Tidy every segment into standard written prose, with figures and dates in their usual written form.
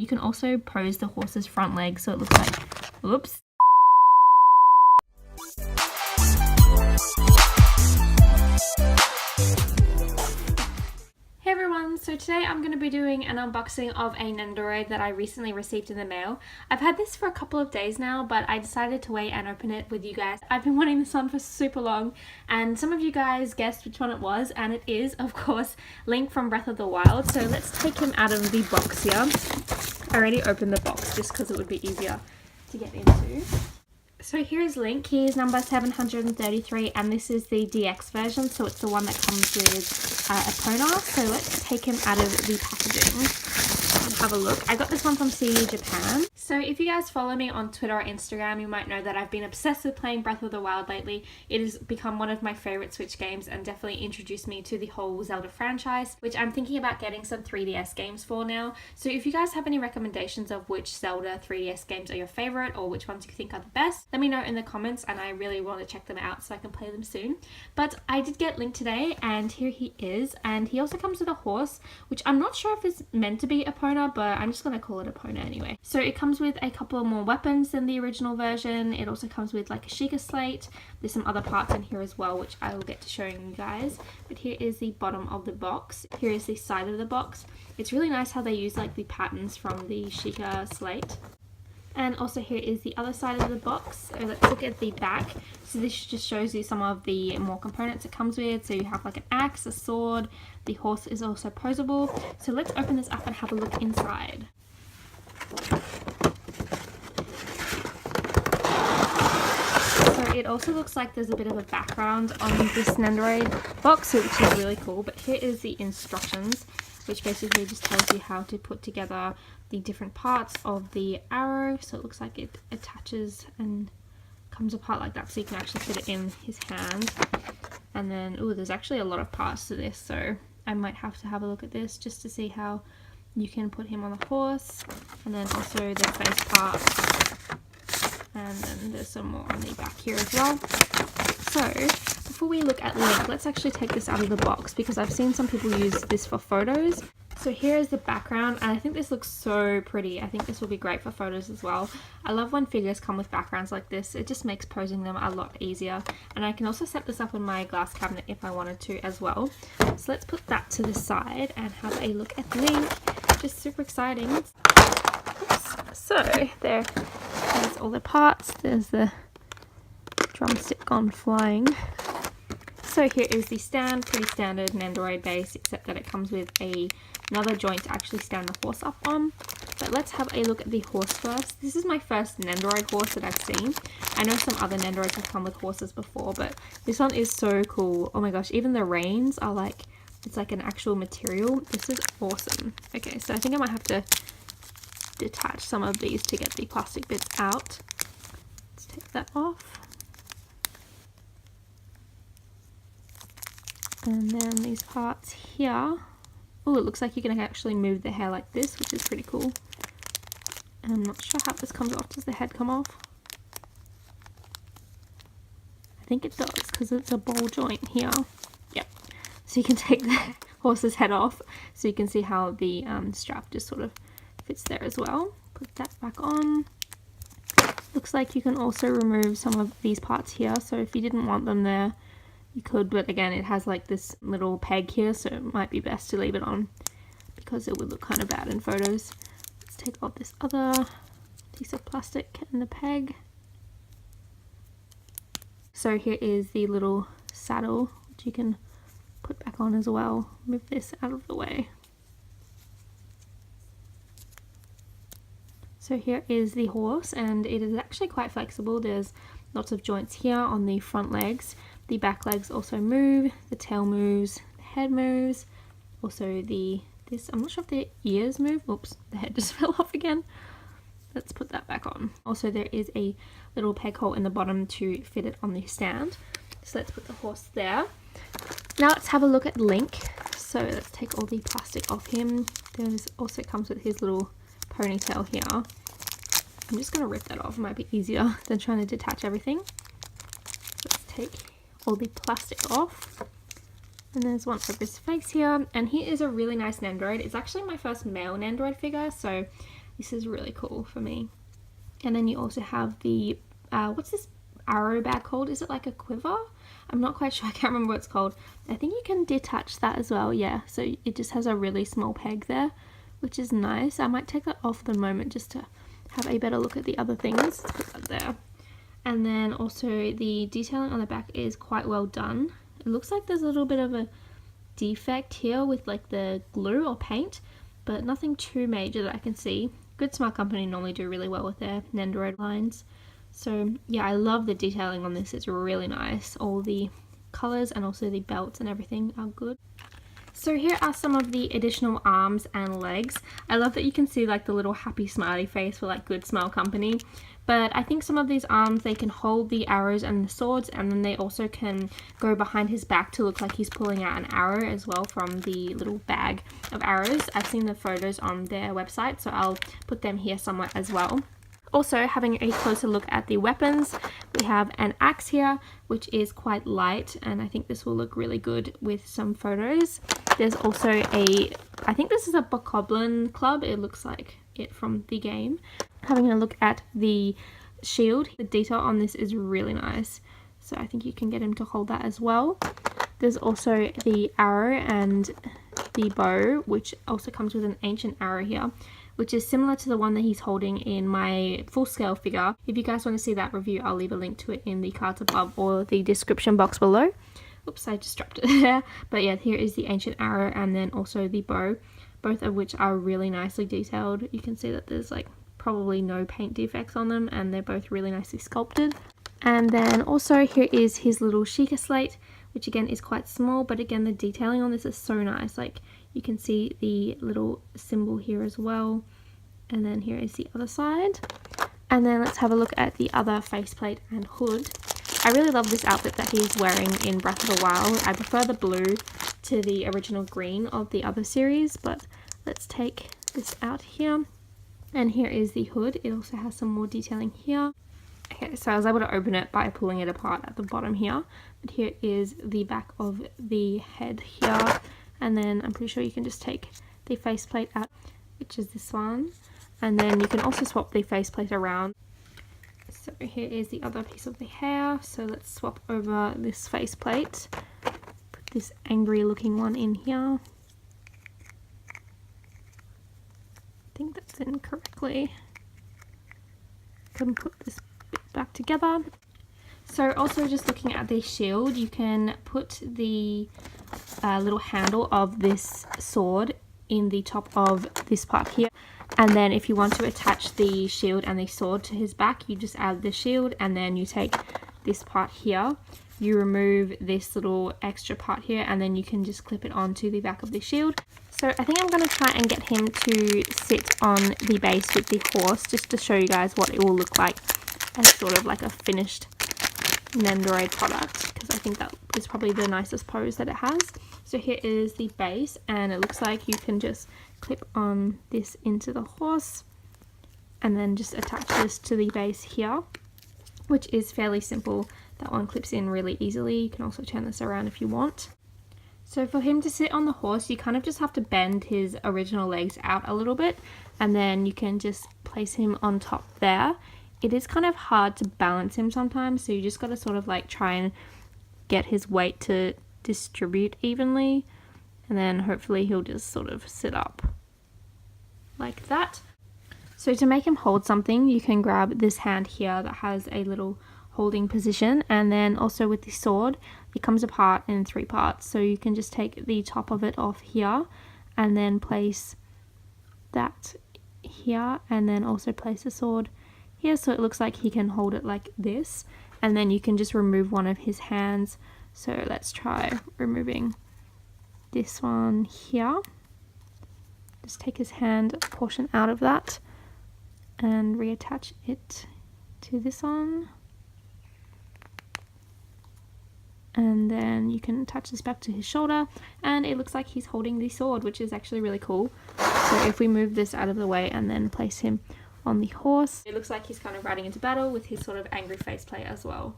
You can also pose the horse's front legs so it looks like, oops. Hey everyone, so today I'm going to be doing an unboxing of a Nendoroid that I recently received in the mail. I've had this for a couple of days now, but I decided to wait and open it with you guys. I've been wanting this one for super long, and some of you guys guessed which one it was, and it is, of course, Link from Breath of the Wild. So let's take him out of the box here. I already opened the box just because it would be easier to get into. So here's Link. He is number 733, and this is the DX version, so it's the one that comes with Epona. So let's take him out of the packaging and have a look. I got this one from CD Japan. So if you guys follow me on Twitter or Instagram, you might know that I've been obsessed with playing Breath of the Wild lately. It has become one of my favorite Switch games and definitely introduced me to the whole Zelda franchise, which I'm thinking about getting some 3DS games for now. So if you guys have any recommendations of which Zelda 3DS games are your favorite or which ones you think are the best, let me know in the comments, and I really want to check them out so I can play them soon. But I did get Link today, and here he is, and he also comes with a horse, which I'm not sure if it's meant to be Epona, but I'm just going to call it Epona anyway. So it comes with a couple of more weapons than the original version. It also comes with like a Sheikah slate. There's some other parts in here as well, which I will get to showing you guys. But here is the bottom of the box. Here is the side of the box. It's really nice how they use like the patterns from the Sheikah slate. And also here is the other side of the box. So let's look at the back. So this just shows you some of the more components it comes with. So you have like an axe, a sword, the horse is also posable. So let's open this up and have a look inside. So it also looks like there's a bit of a background on this Nendoroid box, which is really cool. But here is the instructions, which basically just tells you how to put together the different parts of the arrow. So it looks like it attaches and comes apart like that, so you can actually fit it in his hand. And then, oh, there's actually a lot of parts to this, so I might have to have a look at this just to see how you can put him on the horse. And then also the face part, and then there's some more on the back here as well. So before we look at Link, let's actually take this out of the box, because I've seen some people use this for photos. So here is the background, and I think this looks so pretty. I think this will be great for photos as well. I love when figures come with backgrounds like this. It just makes posing them a lot easier. And I can also set this up in my glass cabinet if I wanted to as well. So let's put that to the side and have a look at Link. Just super exciting. Oops. So there's all the parts. There's the drumstick gone flying. So here is the stand, pretty standard Nendoroid base, except that it comes with another joint to actually stand the horse up on. But let's have a look at the horse first. This is my first Nendoroid horse that I've seen. I know some other Nendoroids have come with horses before, but this one is so cool. Oh my gosh, even the reins are like, it's like an actual material. This is awesome. Okay, so I think I might have to detach some of these to get the plastic bits out. Let's take that off. And then these parts here. Oh, it looks like you can actually move the hair like this, which is pretty cool. And I'm not sure how this comes off. Does the head come off? I think it does, because it's a ball joint here. Yep. So you can take the horse's head off, so you can see how the strap just sort of fits there as well. Put that back on. Looks like you can also remove some of these parts here, so if you didn't want them there, you could, but again, it has like this little peg here, so it might be best to leave it on because it would look kind of bad in photos. Let's take off this other piece of plastic and the peg. So here is the little saddle, which you can put back on as well. Move this out of the way. So here is the horse, and it is actually quite flexible. There's lots of joints here on the front legs. The back legs also move, the tail moves, the head moves, also I'm not sure if the ears move. Oops, the head just fell off again. Let's put that back on. Also, there is a little peg hole in the bottom to fit it on the stand. So let's put the horse there. Now let's have a look at Link. So let's take all the plastic off him. There's also comes with his little ponytail here. I'm just going to rip that off. It might be easier than trying to detach everything. Let's take all the plastic off. And there's one of his face here. And he is a really nice Nendoroid. It's actually my first male Nendoroid figure, so This is really cool for me. And then you also have the, what's this arrow bag called? Is it like a quiver? I'm not quite sure, I can't remember what it's called. I think you can detach that as well, yeah. So it just has a really small peg there, which is nice. I might take that off at the moment just to have a better look at the other things. Let's put that there. And then also the detailing on the back is quite well done. It looks like there's a little bit of a defect here with like the glue or paint, but nothing too major that I can see. Good Smart Company normally do really well with their Nendoroid lines. So yeah, I love the detailing on this. It's really nice. All the colors and also the belts and everything are good. So here are some of the additional arms and legs. I love that you can see like the little happy smiley face for like Good Smile Company. But I think some of these arms, they can hold the arrows and the swords, and then they also can go behind his back to look like he's pulling out an arrow as well from the little bag of arrows. I've seen the photos on their website, so I'll put them here somewhere as well. Also, having a closer look at the weapons, we have an axe here, which is quite light, and I think this will look really good with some photos. There's also I think this is a bokoblin club, it looks like it from the game. Having a look at the shield, the detail on this is really nice, so I think you can get him to hold that as well. There's also the arrow and the bow, which also comes with an ancient arrow here, which is similar to the one that he's holding in my full scale figure. If you guys want to see that review, I'll leave a link to it in the cards above or the description box below. Oops, I just dropped it there. But yeah, here is the ancient arrow and then also the bow, both of which are really nicely detailed. You can see that there's like probably no paint defects on them, and they're both really nicely sculpted. And then also here is his little Sheikah slate, which again is quite small, but again the detailing on this is so nice. Like you can see the little symbol here as well, and then here is the other side. And then let's have a look at the other faceplate and hood. I really love this outfit that he's wearing in Breath of the Wild. I prefer the blue to the original green of the other series, but let's take this out here. And here is the hood. It also has some more detailing here. Okay, so I was able to open it by pulling it apart at the bottom here. But here is the back of the head here. And then I'm pretty sure you can just take the faceplate out, which is this one. And then you can also swap the faceplate around. So here is the other piece of the hair. So let's swap over this faceplate. Put this angry looking one in here. I think that's in correctly. Can put this bit back together. So also just looking at the shield, you can put the little handle of this sword in the top of this part here, and then if you want to attach the shield and the sword to his back, you just add the shield and then you take this part here, you remove this little extra part here, and then you can just clip it onto the back of the shield. So I think I'm going to try and get him to sit on the base with the horse, just to show you guys what it will look like as sort of like a finished Nendoroid product, because I think that is probably the nicest pose that it has. So here is the base, and it looks like you can just clip on this into the horse and then just attach this to the base here, which is fairly simple. That one clips in really easily. You can also turn this around if you want. So for him to sit on the horse, you kind of just have to bend his original legs out a little bit, and then you can just place him on top there. It is kind of hard to balance him sometimes, so you just got to sort of like try and get his weight to distribute evenly, and then hopefully he'll just sort of sit up like that. So to make him hold something, you can grab this hand here that has a little holding position, and then also with the sword, it comes apart in 3 parts, so you can just take the top of it off here and then place that here, and then also place the sword here, so it looks like he can hold it like this, and then you can just remove one of his hands. So let's try removing this one here. Just take his hand portion out of that and reattach it to this one. And then you can attach this back to his shoulder, and it looks like he's holding the sword, which is actually really cool. So if we move this out of the way and then place him on the horse, it looks like he's kind of riding into battle with his sort of angry faceplate as well.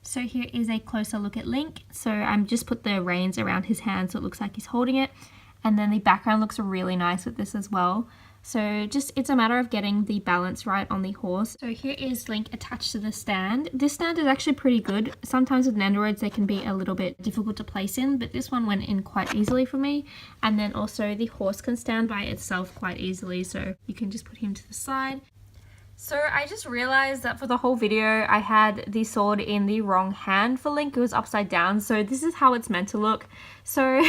So here is a closer look at Link. So I'm just put the reins around his hand so it looks like he's holding it, and then the background looks really nice with this as well. So just, it's a matter of getting the balance right on the horse. So here is Link attached to the stand. This stand is actually pretty good. Sometimes with Nendoroids they can be a little bit difficult to place in, but this one went in quite easily for me. And then also the horse can stand by itself quite easily, so you can just put him to the side. So I just realized that for the whole video I had the sword in the wrong hand for Link. It was upside down, so this is how it's meant to look. So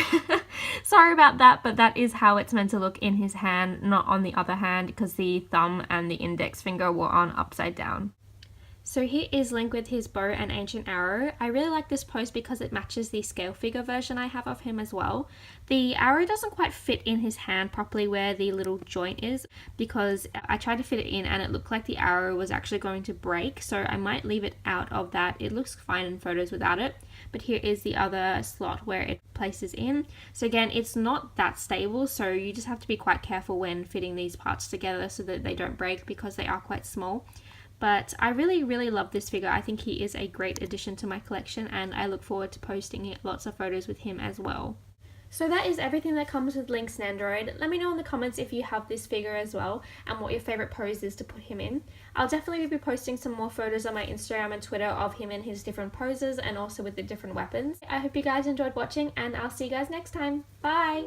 sorry about that, but that is how it's meant to look in his hand, not on the other hand, because the thumb and the index finger were on upside down. So here is Link with his bow and ancient arrow. I really like this pose because it matches the scale figure version I have of him as well. The arrow doesn't quite fit in his hand properly where the little joint is, because I tried to fit it in and it looked like the arrow was actually going to break, so I might leave it out of that. It looks fine in photos without it, but here is the other slot where it places in. So again, it's not that stable, so you just have to be quite careful when fitting these parts together so that they don't break, because they are quite small. But I really love this figure. I think he is a great addition to my collection, and I look forward to posting lots of photos with him as well. So that is everything that comes with Link's Nendoroid. Let me know in the comments if you have this figure as well and what your favourite pose is to put him in. I'll definitely be posting some more photos on my Instagram and Twitter of him in his different poses and also with the different weapons. I hope you guys enjoyed watching, and I'll see you guys next time. Bye!